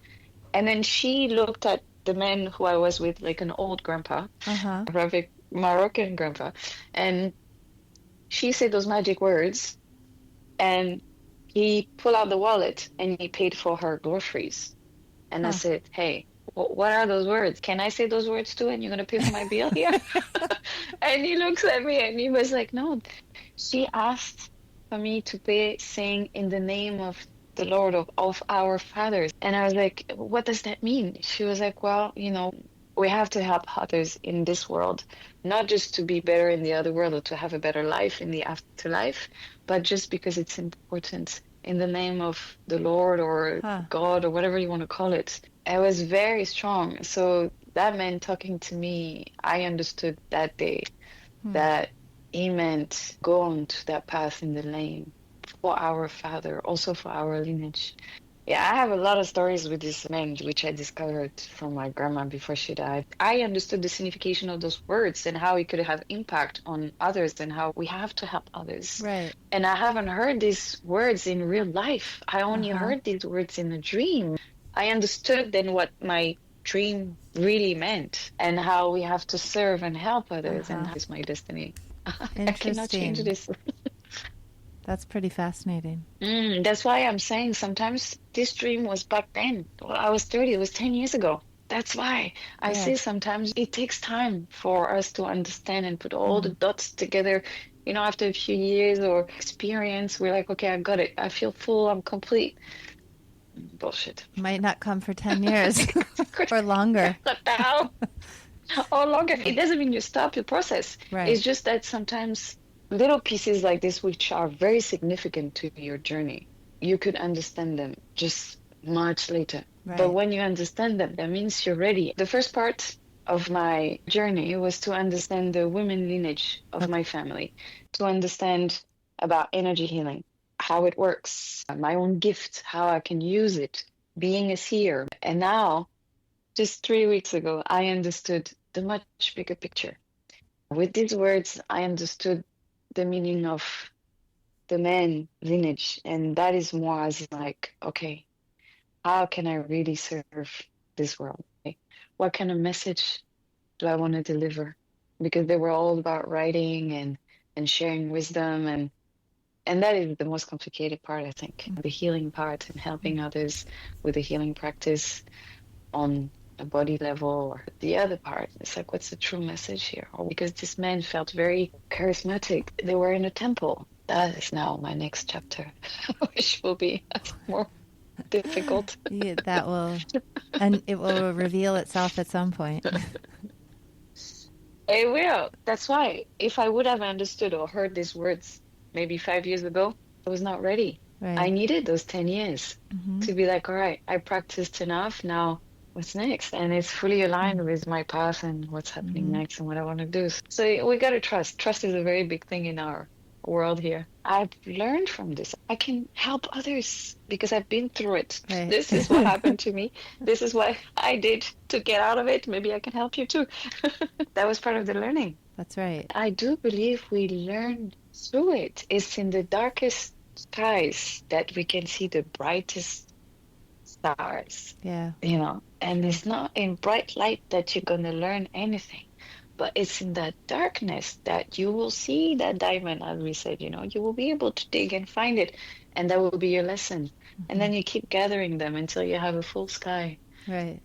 and then she looked at the man who I was with, like an old grandpa, Arabic Moroccan grandpa, and she said those magic words, and he pulled out the wallet and he paid for her groceries. And I said, hey, what are those words? Can I say those words too? And you're going to pay for my bill here? And he looks at me and he was like, no. She asked for me to pay, saying in the name of the Lord of our fathers. And I was like, what does that mean? She was like, well, we have to help others in this world, not just to be better in the other world or to have a better life in the afterlife, but just because it's important in the name of the Lord or God or whatever you want to call it. It was very strong. So that man talking to me, I understood that day that he meant go on to that path in the name for our father, also for our lineage. Yeah, I have a lot of stories with this man, which I discovered from my grandma before she died. I understood the signification of those words and how it could have impact on others and how we have to help others. Right. And I haven't heard these words in real life. I only heard these words in a dream. I understood then what my dream really meant and how we have to serve and help others, and that's my destiny. I cannot change this. That's pretty fascinating. That's why I'm saying sometimes this dream was back then. Well, I was 30, it was 10 years ago. That's why I say sometimes it takes time for us to understand and put all the dots together. After a few years or experience, we're like, okay, I got it. I feel full. I'm complete. Bullshit. Might not come for 10 years or longer. What the hell? Or longer. It doesn't mean you stop the process. Right. It's just that sometimes little pieces like this, which are very significant to your journey, you could understand them just much later. Right. But when you understand them, that means you're ready. The first part of my journey was to understand the women lineage of my family, to understand about energy healing, how it works, my own gift, how I can use it, being a seer. And now, just 3 weeks ago, I understood the much bigger picture. With these words, I understood the meaning of the man lineage, and that is more as like, okay, how can I really serve this world? What kind of message do I want to deliver? Because they were all about writing and sharing wisdom, and that is the most complicated part, I think, the healing part and helping others with the healing practice on a body level. Or the other part, it's like, what's the true message here? Or because this man felt very charismatic, they were in a temple. That is now my next chapter, which will be more difficult. Yeah, that will, and it will reveal itself at some point. It will. That's why if I would have understood or heard these words maybe 5 years ago, I was not ready. Right. I needed those 10 years to be like, all right, I practiced enough. Now what's next? And it's fully aligned with my path and what's happening next and what I want to do. So we got to trust. Trust is a very big thing in our world here. I've learned from this. I can help others because I've been through it. Right. This is what happened to me. This is what I did to get out of it. Maybe I can help you too. That was part of the learning. That's right. I do believe we learn through it. It's in the darkest skies that we can see the brightest stars, Yeah. and it's not in bright light that you're going to learn anything, but it's in that darkness that you will see that diamond, as we said, you will be able to dig and find it, and that will be your lesson. And then you keep gathering them until you have a full sky Right.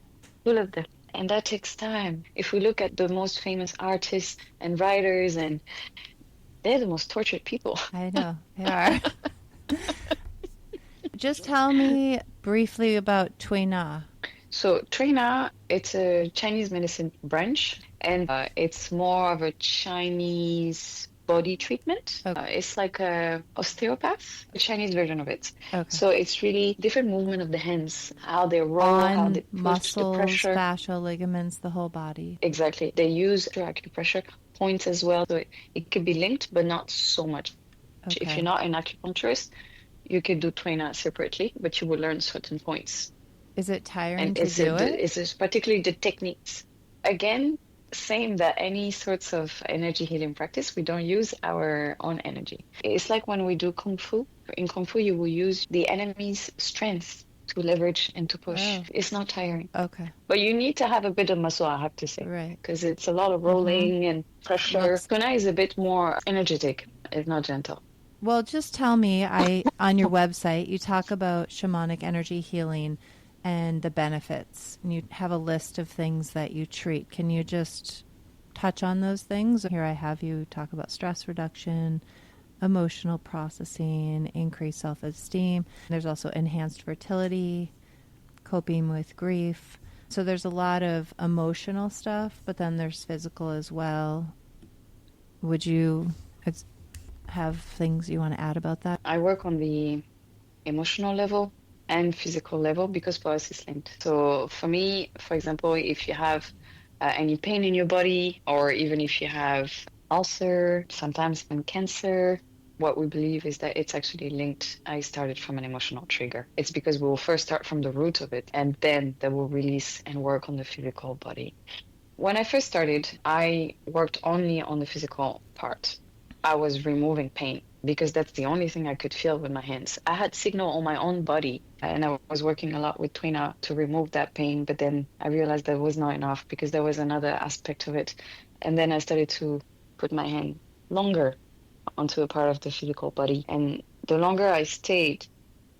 full of them. And that takes time. If we look at the most famous artists and writers, and they're the most tortured people. I know. They are. Just tell me briefly about Tui Na. So Tui Na, it's a Chinese medicine branch, and it's more of a Chinese body treatment. Okay. It's like a osteopath, a Chinese version of it. Okay. So it's really different movement of the hands, how they roll, how they On push, the muscles, pressure. fascia, ligaments, the whole body. Exactly. They use acupressure points as well. So it could be linked, but not so much. If Okay. you're not an acupuncturist, you could do Tui Na separately, but you will learn certain points. Is it tiring And to do it? it's particularly the techniques. Again, same that any sorts of energy healing practice, we don't use our own energy. It's like when we do Kung Fu. In Kung Fu, you will use the enemy's strength to leverage and to push. Oh. It's not tiring. Okay. But you need to have a bit of muscle, I have to say. Right. Because it's a lot of rolling and pressure. Tui Na is a bit more energetic. It's not gentle. Well, just tell me, on your website, you talk about shamanic energy healing and the benefits, and you have a list of things that you treat. Can you just touch on those things? Here I have you talk about stress reduction, emotional processing, increased self-esteem. There's also enhanced fertility, coping with grief. So there's a lot of emotional stuff, but then there's physical as well. Would you have things you want to add about that? I work on the emotional level and physical level because for us it's linked. So for me, for example, if you have any pain in your body, or even if you have ulcer, sometimes even cancer, what we believe is that it's actually linked. I started from an emotional trigger. It's because we will first start from the root of it, and then that will release and work on the physical body. When I first started, I worked only on the physical part. I was removing pain because that's the only thing I could feel with my hands. I had signal on my own body, and I was working a lot with Tui Na to remove that pain, but then I realized that was not enough because there was another aspect of it. And then I started to put my hand longer onto a part of the physical body. And the longer I stayed,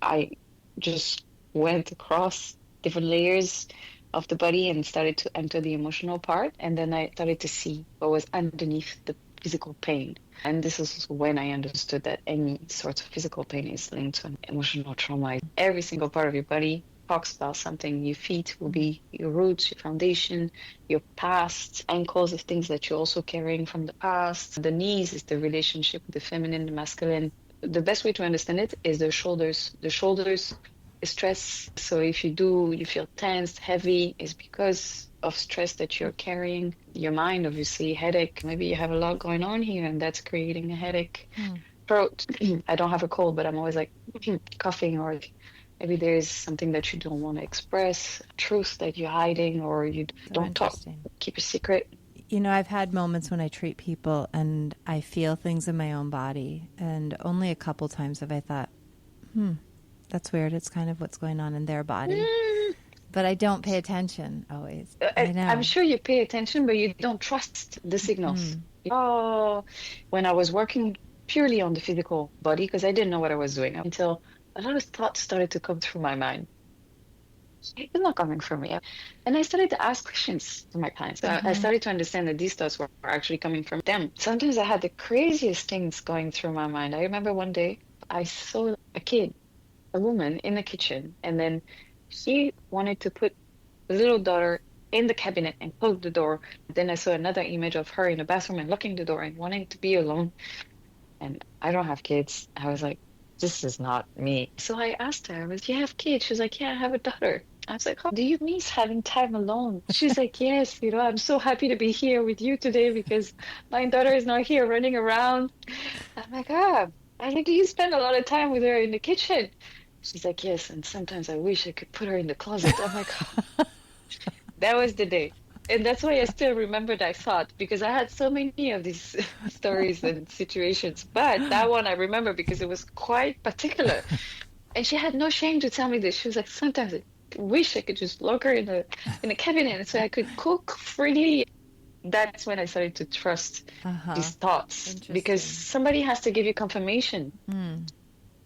I just went across different layers of the body and started to enter the emotional part. And then I started to see what was underneath the physical pain. And this is when I understood that any sort of physical pain is linked to an emotional trauma. Every single part of your body talks about something. Your feet will be your roots, your foundation, your past. Ankles is things that you're also carrying from the past. The knees is the relationship with the feminine, the masculine. The best way to understand it is the shoulders. The shoulders is stress. So if you feel tense, heavy, it's because of stress that you're carrying. Your mind, obviously, headache. Maybe you have a lot going on here and that's creating a headache. Throat. I don't have a cold, but I'm always like coughing, or maybe there's something that you don't want to express, truth that you're hiding, or you don't talk, keep a secret. You know, I've had moments when I treat people and I feel things in my own body, and only a couple times have I thought, that's weird. It's kind of what's going on in their body. But I don't pay attention always. I know. I'm sure you pay attention, but you don't trust the signals. Oh, when I was working purely on the physical body, because I didn't know what I was doing until a lot of thoughts started to come through my mind. It's not coming from me. And I started to ask questions to my clients. I started to understand that these thoughts were actually coming from them. Sometimes I had the craziest things going through my mind. I remember one day I saw a woman in the kitchen, and then she wanted to put the little daughter in the cabinet and close the door. Then I saw another image of her in the bathroom and locking the door and wanting to be alone. And I don't have kids. I was like, this is not me. So I asked her, do you have kids? She was like, yeah, I have a daughter. I was like, oh, do you miss having time alone? She's like, yes, I'm so happy to be here with you today because my daughter is not here running around. I'm like, I like, do you spend a lot of time with her in the kitchen? She's like, yes, and sometimes I wish I could put her in the closet. I'm like, that was the day. And that's why I still remember that thought, because I had so many of these stories and situations. But that one I remember because it was quite particular. And she had no shame to tell me this. She was like, sometimes wish I could just lock her in a cabinet so I could cook freely. That's when I started to trust these thoughts, because Interesting. somebody has to give you confirmation.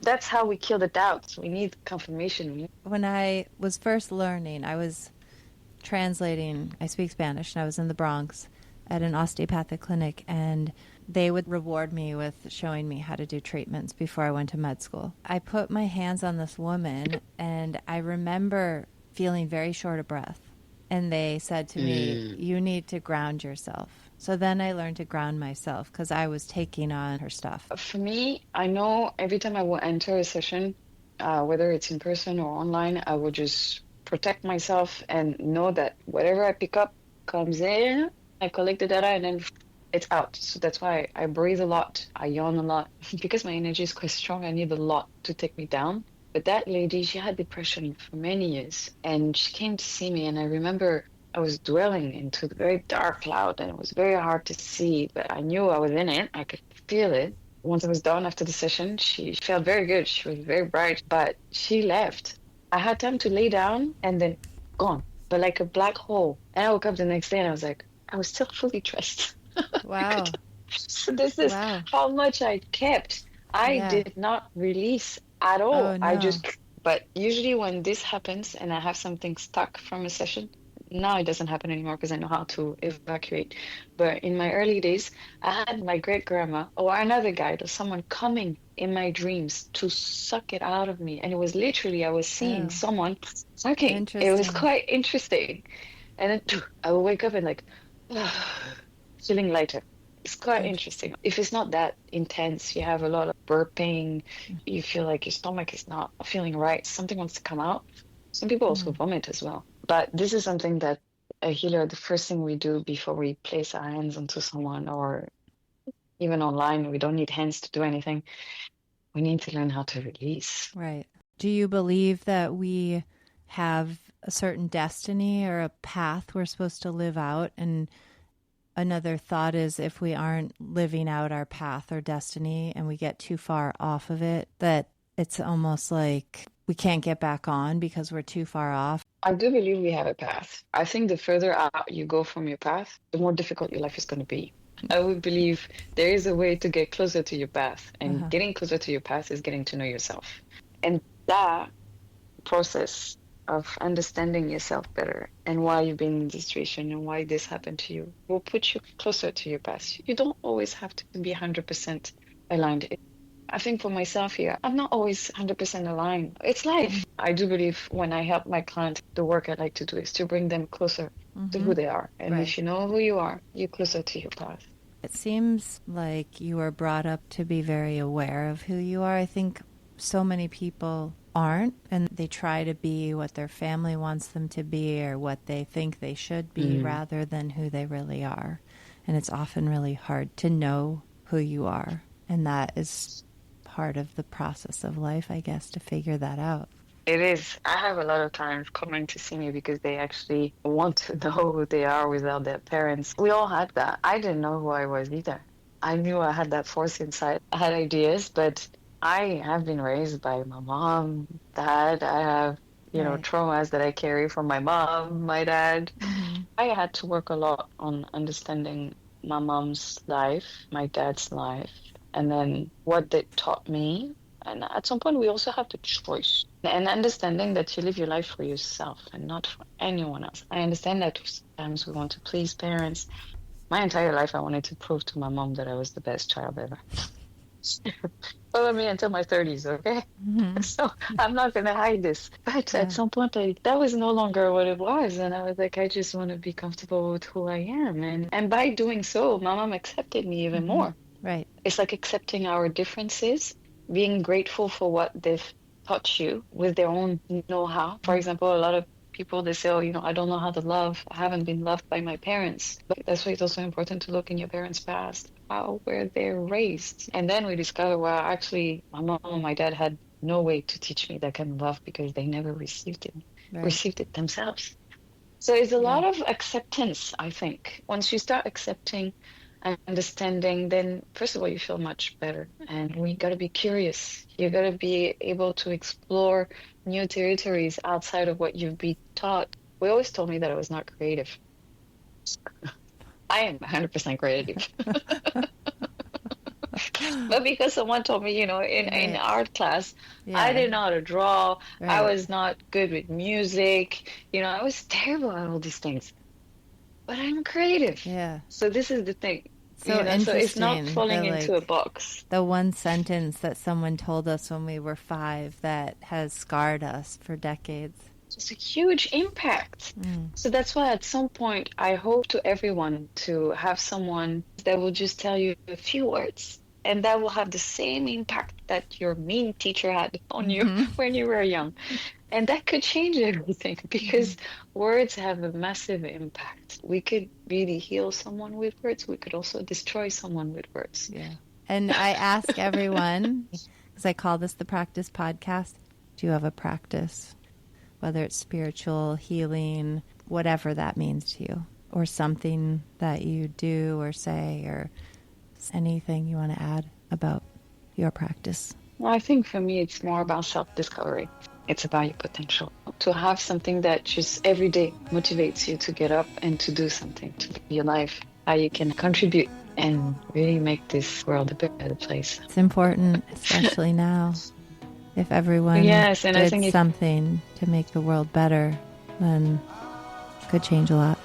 That's how we kill the doubts. We need confirmation. When I was first learning, I was translating, I speak Spanish, and I was in the Bronx at an osteopathic clinic, and they would reward me with showing me how to do treatments before I went to med school. I put my hands on this woman, and I remember feeling very short of breath. And they said to me, you need to ground yourself. So then I learned to ground myself because I was taking on her stuff. For me, I know every time I will enter a session, whether it's in person or online, I will just protect myself and know that whatever I pick up comes in, I collect the data, and then it's out. So that's why I breathe a lot, I yawn a lot. Because my energy is quite strong, I need a lot to take me down. But that lady, she had depression for many years, and she came to see me, and I remember I was dwelling into the very dark cloud, and it was very hard to see, but I knew I was in it. I could feel it. Once I was done after the session, she felt very good. She was very bright, but she left. I had time to lay down and then gone, but like a black hole. And I woke up the next day and I was like, I was still fully dressed. Wow. So this is how much I kept. I did not release at all. Oh, no. I just, but usually when this happens and I have something stuck from a session, now it doesn't happen anymore because I know how to evacuate. But in my early days, I had my great grandma or another guide or someone coming in my dreams to suck it out of me. And it was literally, I was seeing someone sucking. It was quite interesting. And then I would wake up and like, feeling lighter. It's quite interesting. If it's not that intense, you have a lot of burping, you feel like your stomach is not feeling right, something wants to come out. Some people also vomit as well. But this is something that a healer, the first thing we do before we place our hands onto someone, or even online, we don't need hands to do anything. We need to learn how to release. Right. Do you believe that we have a certain destiny or a path we're supposed to live out? And another thought is if we aren't living out our path or destiny and we get too far off of it, that it's almost like we can't get back on because we're too far off. I do believe we have a path. I think the further out you go from your path, the more difficult your life is going to be. I would believe there is a way to get closer to your path, and getting closer to your path is getting to know yourself. And that process of understanding yourself better and why you've been in this situation and why this happened to you will put you closer to your path. You don't always have to be 100% aligned. I think for myself here, I'm not always 100% aligned. It's life. I do believe when I help my clients, the work I like to do is to bring them closer to who they are. And if you know who you are, you're closer to your path. It seems like you were brought up to be very aware of who you are. I think so many people aren't, and they try to be what their family wants them to be or what they think they should be rather than who they really are. And it's often really hard to know who you are. And that is part of the process of life, I guess, to figure that out. It is. I have a lot of clients coming to see me because they actually want to know who they are without their parents. We all had that. I didn't know who I was either. I knew I had that force inside. I had ideas, but I have been raised by my mom, dad. I have, traumas that I carry from my mom, my dad. I had to work a lot on understanding my mom's life, my dad's life, and then what they taught me. And at some point, we also have the choice and understanding that you live your life for yourself and not for anyone else. I understand that sometimes we want to please parents. My entire life, I wanted to prove to my mom that I was the best child ever. Follow me until my 30s, okay? So I'm not going to hide this. But at some point, that was no longer what it was. And I was like, I just want to be comfortable with who I am. And by doing so, my mom accepted me even more. Right. It's like accepting our differences, being grateful for what they've taught you with their own know-how. For example, a lot of people, they say, I don't know how to love. I haven't been loved by my parents. But that's why it's also important to look in your parents' past. How were they raised? And then we discover, well, actually, my mom and my dad had no way to teach me that kind of love because they never received it themselves. So it's a lot of acceptance, I think. Once you start accepting and understanding, then first of all, you feel much better. And we got to be curious. You got to be able to explore new territories outside of what you've been taught. We always told me that I was not creative. I am 100% creative. But because someone told me, in Right. art class, I Yeah. didn't know how to draw. I Right. was not good with music. I was terrible at all these things. But I'm creative. Yeah. So this is the thing, So so it's not interesting. falling into a box. The one sentence that someone told us when we were 5 that has scarred us for decades. It's a huge impact. So that's why at some point I hope to everyone to have someone that will just tell you a few words and that will have the same impact that your mean teacher had on you when you were young. And that could change everything because words have a massive impact. We could really heal someone with words. We could also destroy someone with words. Yeah. And I ask everyone, because I call this the practice podcast, do you have a practice? Whether it's spiritual, healing, whatever that means to you, or something that you do or say, or anything you want to add about your practice. Well, I think for me, it's more about self-discovery. It's about your potential. To have something that just every day motivates you to get up and to do something, to live your life, how you can contribute and really make this world a better place. It's important, especially now. If everyone Yes, and I did think something to make the world better, then it could change a lot.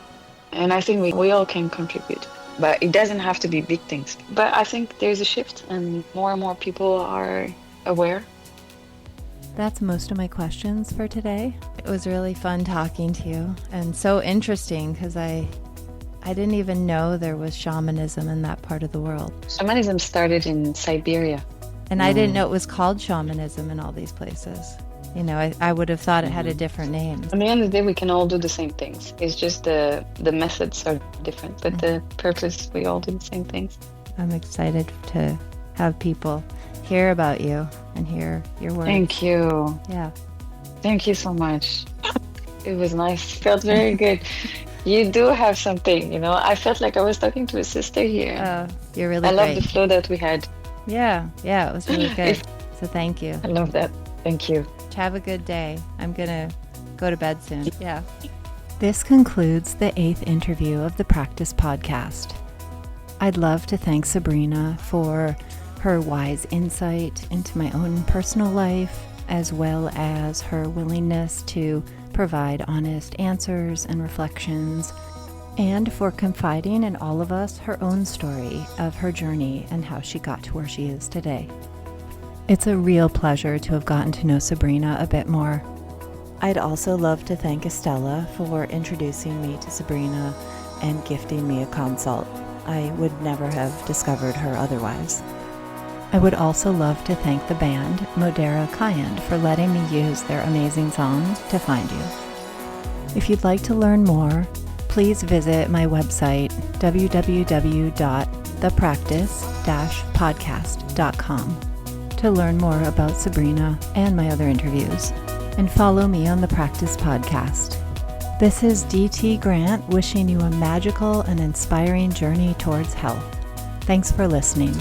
And I think we all can contribute. But it doesn't have to be big things. But I think there's a shift and more people are aware. That's most of my questions for today. It was really fun talking to you and so interesting because I didn't even know there was shamanism in that part of the world. Shamanism started in Siberia. And I didn't know it was called shamanism in all these places. I would have thought it had a different name. At the end of the day, we can all do the same things. It's just the methods are different, but the purpose, we all do the same things. I'm excited to have people hear about you and hear your work. Thank you. Yeah. Thank you so much. It was nice. Felt very good. You do have something, I felt like I was talking to a sister here. Oh, you're really great. I love the flow that we had. Yeah, it was really good. So thank you. I love that. Thank you. Have a good day. I'm going to go to bed soon. Yeah. This concludes the 8th interview of the Practice Podcast. I'd love to thank Sabrina for her wise insight into my own personal life, as well as her willingness to provide honest answers and reflections, and for confiding in all of us her own story of her journey and how she got to where she is today. It's a real pleasure to have gotten to know Sabrina a bit more. I'd also love to thank Estella for introducing me to Sabrina and gifting me a consult. I would never have discovered her otherwise. I would also love to thank the band Modera Cayenne for letting me use their amazing song to find you. If you'd like to learn more, please visit my website, www.thepractice-podcast.com, to learn more about Sabrina and my other interviews, and follow me on the Practice Podcast. This is DT Grant wishing you a magical and inspiring journey towards health. Thanks for listening.